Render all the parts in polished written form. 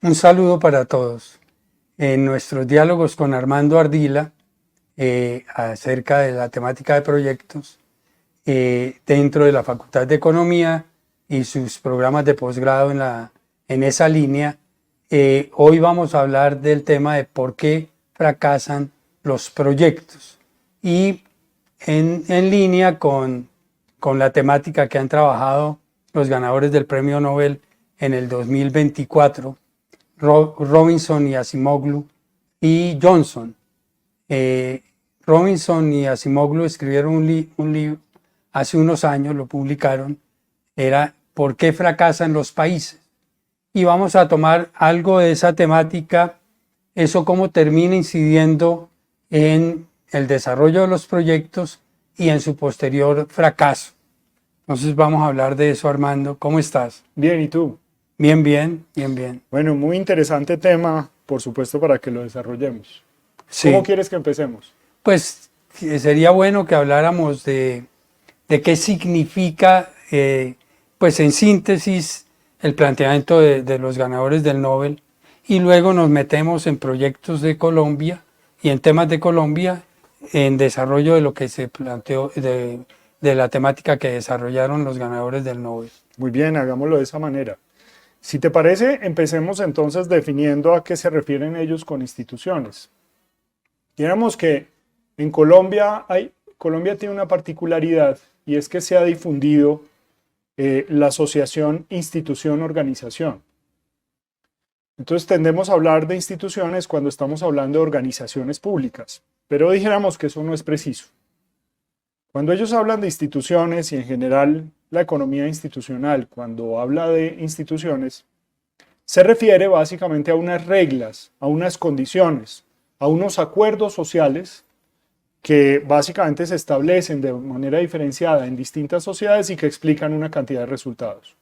Un saludo para todos. En nuestros diálogos con Armando Ardila acerca de la temática de proyectos dentro de la Facultad de Economía y sus programas de posgrado en esa línea, hoy vamos a hablar del tema de por qué fracasan los proyectos y en línea con la temática que han trabajado los ganadores del Premio Nobel en el 2024. Robinson y Acemoglu y Johnson. Robinson y Acemoglu escribieron un libro hace unos años, lo publicaron, era ¿Por qué fracasan los países? Y vamos a tomar algo de esa temática, eso cómo termina incidiendo en el desarrollo de los proyectos y en su posterior fracaso. Entonces vamos a hablar de eso, Armando. ¿Cómo estás? Bien, ¿y tú? Bien, bien, bien, bien. Bueno, muy interesante tema, por supuesto, para que lo desarrollemos. Sí. ¿Cómo quieres que empecemos? Pues sería bueno que habláramos de qué significa, pues en síntesis, el planteamiento de los ganadores del Nobel, y luego nos metemos en proyectos de Colombia y en temas de Colombia, en desarrollo de lo que se planteó, de la temática que desarrollaron los ganadores del Nobel. Muy bien, hagámoslo de esa manera. Si te parece, empecemos entonces definiendo a qué se refieren ellos con instituciones. Digamos que en Colombia tiene una particularidad y es que se ha difundido la asociación institución-organización. Entonces tendemos a hablar de instituciones cuando estamos hablando de organizaciones públicas, pero dijéramos que eso no es preciso. Cuando ellos hablan de instituciones y en general la economía institucional, cuando habla de instituciones, se refiere básicamente a unas reglas, a unas condiciones, a unos acuerdos sociales que básicamente se establecen de manera diferenciada en distintas sociedades y que explican una cantidad de resultados.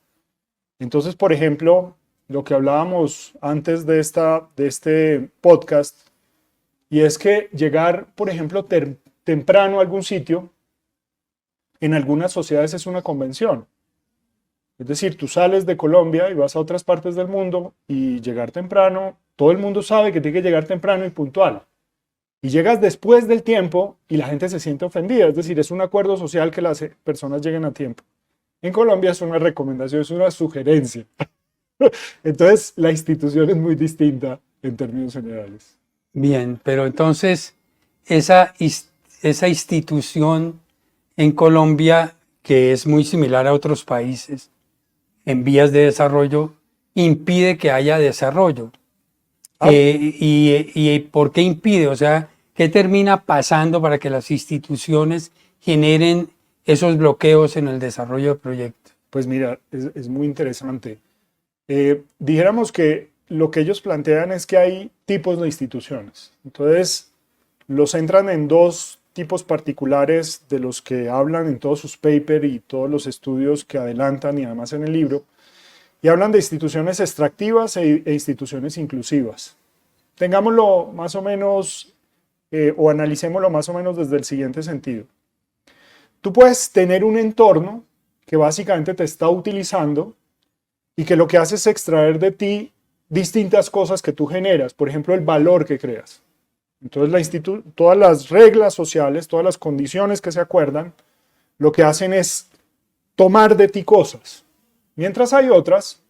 Entonces, por ejemplo, lo que hablábamos antes de este podcast, y es que llegar, por ejemplo, temprano a algún sitio, en algunas sociedades es una convención. Es decir, tú sales de Colombia y vas a otras partes del mundo y llegar temprano, todo el mundo sabe que tiene que llegar temprano y puntual. Y llegas después del tiempo y la gente se siente ofendida. Es decir, es un acuerdo social que las personas lleguen a tiempo. En Colombia es una recomendación, es una sugerencia. Entonces, la institución es muy distinta en términos generales. Bien, pero entonces esa institución en Colombia, que es muy similar a otros países en vías de desarrollo, impide que haya desarrollo. ¿Y por qué impide? O sea, ¿qué termina pasando para que las instituciones generen esos bloqueos en el desarrollo de proyectos? Pues mira, es muy interesante. Dijéramos que lo que ellos plantean es que hay tipos de instituciones. Entonces, los centran en dos tipos particulares de los que hablan en todos sus papers y todos los estudios que adelantan y además en el libro. Y hablan de instituciones extractivas e instituciones inclusivas. Tengámoslo más o menos, o analicémoslo más o menos desde el siguiente sentido. Tú puedes tener un entorno que básicamente te está utilizando y que lo que hace es extraer de ti distintas cosas que tú generas, por ejemplo, el valor que creas. Entonces, todas las reglas sociales, todas las condiciones que se acuerdan, lo que hacen es tomar de ti cosas. Mientras hay otras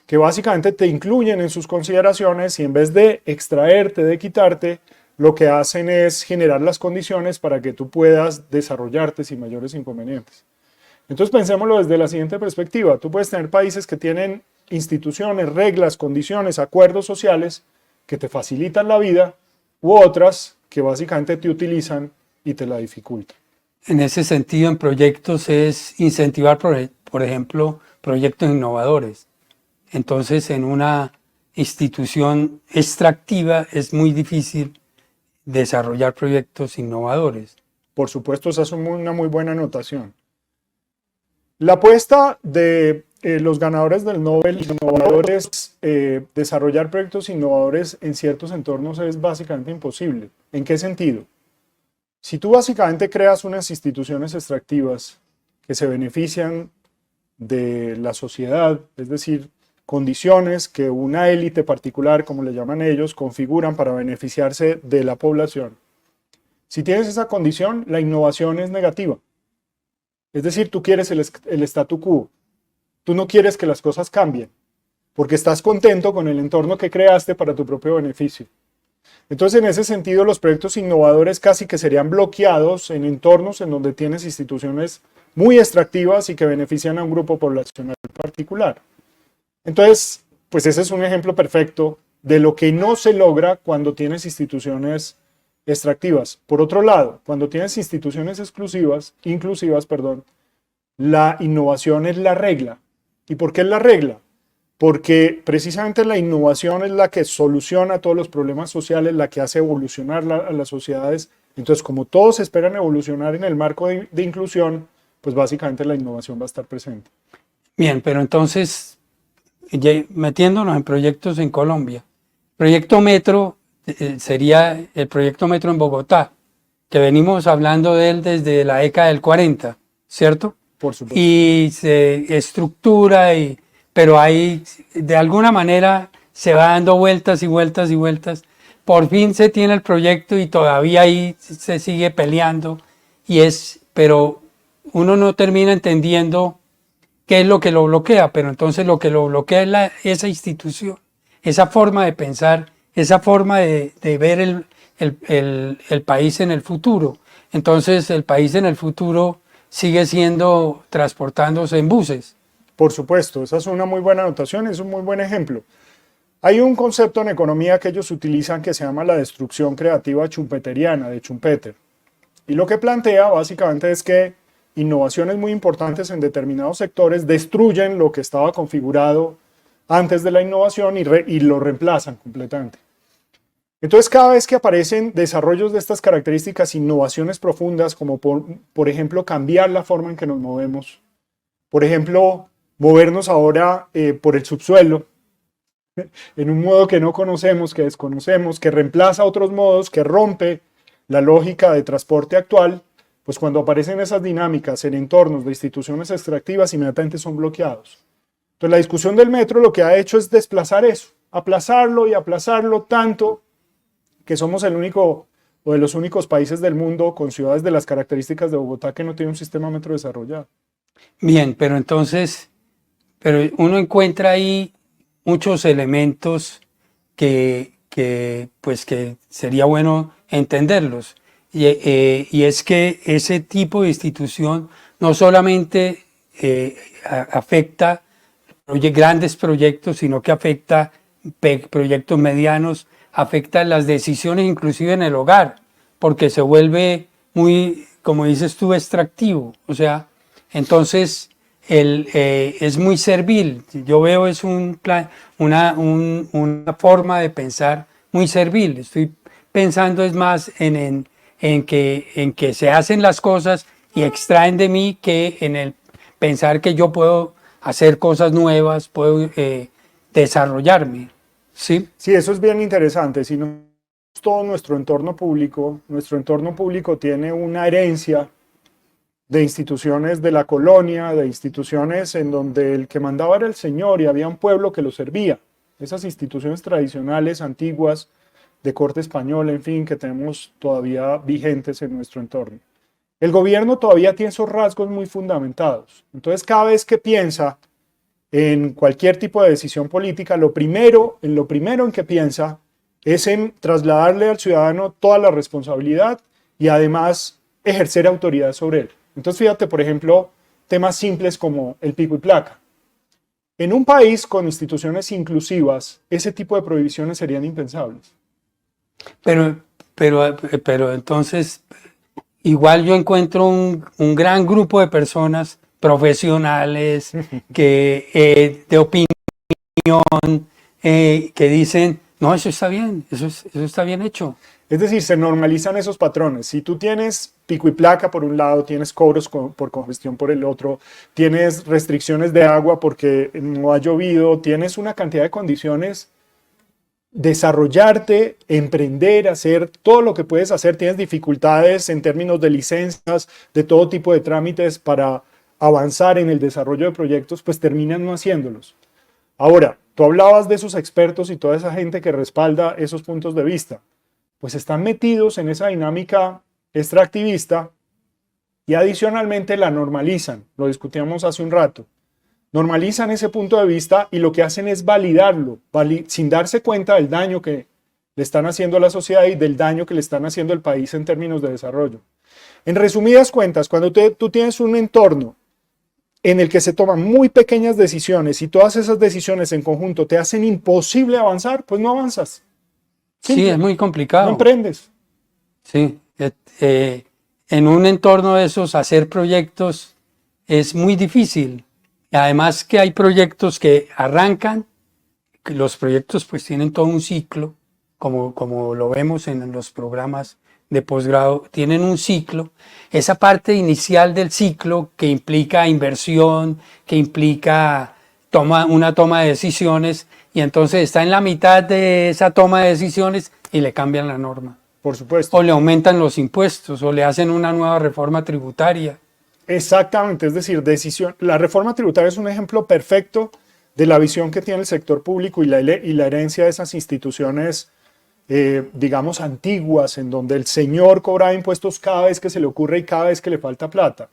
que básicamente te incluyen en sus consideraciones y en vez de extraerte, de quitarte, lo que hacen es generar las condiciones para que tú puedas desarrollarte sin mayores inconvenientes. Entonces pensémoslo desde la siguiente perspectiva. Tú puedes tener países que tienen instituciones, reglas, condiciones, acuerdos sociales que te facilitan la vida u otras que básicamente te utilizan y te la dificultan. En ese sentido, en proyectos es incentivar, por ejemplo, proyectos innovadores. Entonces, en una institución extractiva es muy difícil desarrollar proyectos innovadores. Por supuesto, esa es una muy buena anotación. La apuesta de los ganadores del Nobel, innovadores, desarrollar proyectos innovadores en ciertos entornos es básicamente imposible. ¿En qué sentido? Si tú básicamente creas unas instituciones extractivas que se benefician de la sociedad, es decir, condiciones que una élite particular, como le llaman ellos, configuran para beneficiarse de la población. Si tienes esa condición, la innovación es negativa. Es decir, tú quieres el statu quo. Tú no quieres que las cosas cambien, porque estás contento con el entorno que creaste para tu propio beneficio. Entonces, en ese sentido, los proyectos innovadores casi que serían bloqueados en entornos en donde tienes instituciones muy extractivas y que benefician a un grupo poblacional particular. Entonces, pues ese es un ejemplo perfecto de lo que no se logra cuando tienes instituciones extractivas. Por otro lado, cuando tienes instituciones inclusivas, la innovación es la regla. ¿Y por qué es la regla? Porque precisamente la innovación es la que soluciona todos los problemas sociales, la que hace evolucionar a las sociedades. Entonces, como todos esperan evolucionar en el marco de inclusión, pues básicamente la innovación va a estar presente. Bien, pero entonces, ya metiéndonos en proyectos en Colombia, proyecto Metro sería el proyecto Metro en Bogotá, que venimos hablando de él desde la década del 40, ¿cierto? Por supuesto. Y se estructura, pero ahí de alguna manera se va dando vueltas y vueltas y vueltas. Por fin se tiene el proyecto y todavía ahí se sigue peleando, pero uno no termina entendiendo qué es lo que lo bloquea, pero entonces lo que lo bloquea es esa institución, esa forma de pensar, esa forma de ver el país en el futuro. Entonces el país en el futuro sigue siendo transportándose en buses. Por supuesto, esa es una muy buena anotación, es un muy buen ejemplo. Hay un concepto en economía que ellos utilizan que se llama la destrucción creativa schumpeteriana, de Schumpeter. Y lo que plantea básicamente es que innovaciones muy importantes en determinados sectores destruyen lo que estaba configurado antes de la innovación y lo reemplazan completamente. Entonces, cada vez que aparecen desarrollos de estas características, innovaciones profundas, como por ejemplo cambiar la forma en que nos movemos, por ejemplo, movernos ahora por el subsuelo, en un modo que no conocemos, que desconocemos, que reemplaza otros modos, que rompe la lógica de transporte actual, pues cuando aparecen esas dinámicas en entornos de instituciones extractivas, inmediatamente son bloqueados. Entonces, la discusión del metro lo que ha hecho es desplazar eso, aplazarlo y aplazarlo tanto que somos el único o de los únicos países del mundo con ciudades de las características de Bogotá que no tiene un sistema metro desarrollado. Bien, pero entonces, uno encuentra ahí muchos elementos pues que sería bueno entenderlos. Y es que ese tipo de institución no solamente afecta grandes proyectos, sino que afecta proyectos medianos, afecta las decisiones inclusive en el hogar, porque se vuelve muy, como dices tú, extractivo. O sea, entonces es muy servil. Yo veo es una forma de pensar muy servil. Estoy pensando es más en que se hacen las cosas y extraen de mí que en el pensar que yo puedo hacer cosas nuevas, puedo desarrollarme. ¿Sí? Sí, eso es bien interesante. Si no, todo nuestro entorno público tiene una herencia de instituciones de la colonia, de instituciones en donde el que mandaba era el señor y había un pueblo que lo servía. Esas instituciones tradicionales, antiguas, de corte español, en fin, que tenemos todavía vigentes en nuestro entorno. El gobierno todavía tiene esos rasgos muy fundamentados. Entonces, cada vez que piensa en cualquier tipo de decisión política, lo primero en que piensa es en trasladarle al ciudadano toda la responsabilidad y además ejercer autoridad sobre él. Entonces, fíjate, por ejemplo, temas simples como el pico y placa. En un país con instituciones inclusivas, ese tipo de prohibiciones serían impensables. Pero entonces, igual yo encuentro un gran grupo de personas profesionales de opinión que dicen, no, eso está bien, eso está bien hecho. Es decir, se normalizan esos patrones. Si tú tienes pico y placa por un lado, tienes cobros por congestión por el otro, tienes restricciones de agua porque no ha llovido, tienes una cantidad de condiciones, desarrollarte, emprender, hacer todo lo que puedes hacer, tienes dificultades en términos de licencias, de todo tipo de trámites para avanzar en el desarrollo de proyectos, pues terminan no haciéndolos. Ahora, tú hablabas de esos expertos y toda esa gente que respalda esos puntos de vista, pues están metidos en esa dinámica extractivista y adicionalmente la normalizan, lo discutíamos hace un rato. Normalizan ese punto de vista y lo que hacen es validarlo, sin darse cuenta del daño que le están haciendo a la sociedad y del daño que le están haciendo al país en términos de desarrollo. En resumidas cuentas, cuando tú tienes un entorno en el que se toman muy pequeñas decisiones y todas esas decisiones en conjunto te hacen imposible avanzar, pues no avanzas. Simple. Sí, es muy complicado. No emprendes. Sí, en un entorno de esos hacer proyectos es muy difícil. Además que hay proyectos que arrancan, que los proyectos pues tienen todo un ciclo, como lo vemos en los programas de posgrado, tienen un ciclo. Esa parte inicial del ciclo que implica inversión, que implica una toma de decisiones, y entonces está en la mitad de esa toma de decisiones y le cambian la norma. Por supuesto. O le aumentan los impuestos, o le hacen una nueva reforma tributaria. Exactamente, es decir, la reforma tributaria es un ejemplo perfecto de la visión que tiene el sector público y la herencia de esas instituciones, digamos, antiguas, en donde el señor cobraba impuestos cada vez que se le ocurre y cada vez que le falta plata.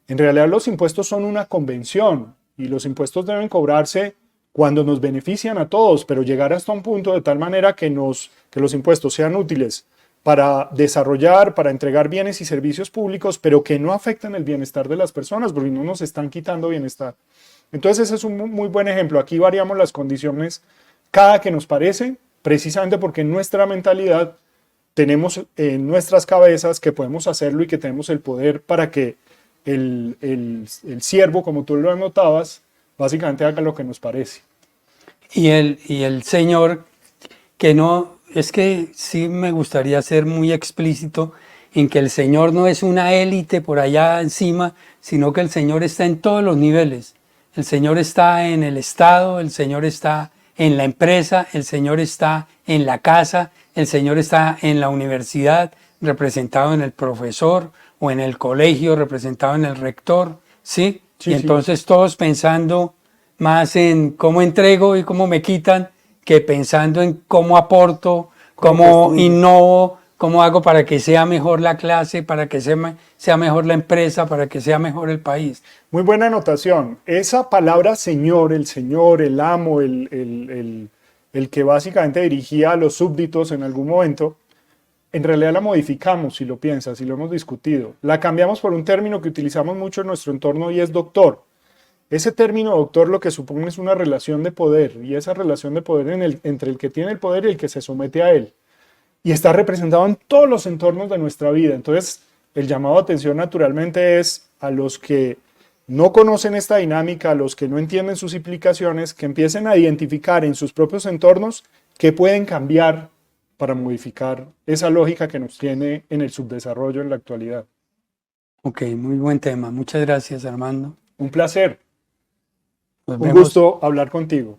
En realidad los impuestos son una convención y los impuestos deben cobrarse cuando nos benefician a todos, pero llegar hasta un punto de tal manera que los impuestos sean útiles para desarrollar, para entregar bienes y servicios públicos, pero que no afecten el bienestar de las personas, porque no nos están quitando bienestar. Entonces ese es un muy buen ejemplo. Aquí variamos las condiciones cada que nos parece, precisamente porque en nuestra mentalidad tenemos en nuestras cabezas que podemos hacerlo y que tenemos el poder para que el siervo, como tú lo anotabas, básicamente haga lo que nos parece. Y el Señor, que no, es que sí me gustaría ser muy explícito en que el Señor no es una élite por allá encima, sino que el Señor está en todos los niveles. El Señor está en el Estado, el Señor está en la empresa, el Señor está en la casa, el Señor está en la universidad, representado en el profesor, o en el colegio, representado en el rector, ¿sí? Y entonces todos pensando más en cómo entrego y cómo me quitan, que pensando en cómo aporto, cómo innovo, cómo hago para que sea mejor la clase, para que sea mejor la empresa, para que sea mejor el país. Muy buena anotación. Esa palabra señor, el amo, el que básicamente dirigía a los súbditos en algún momento, en realidad la modificamos, si lo piensas, si lo hemos discutido. La cambiamos por un término que utilizamos mucho en nuestro entorno y es doctor. Ese término doctor lo que supone es una relación de poder, y esa relación de poder entre el que tiene el poder y el que se somete a él. Y está representado en todos los entornos de nuestra vida. Entonces, el llamado a atención naturalmente es a los que no conocen esta dinámica, a los que no entienden sus implicaciones, que empiecen a identificar en sus propios entornos qué pueden cambiar para modificar esa lógica que nos tiene en el subdesarrollo en la actualidad. Ok, muy buen tema. Muchas gracias, Armando. Un placer. Nos Un vemos. gusto hablar contigo.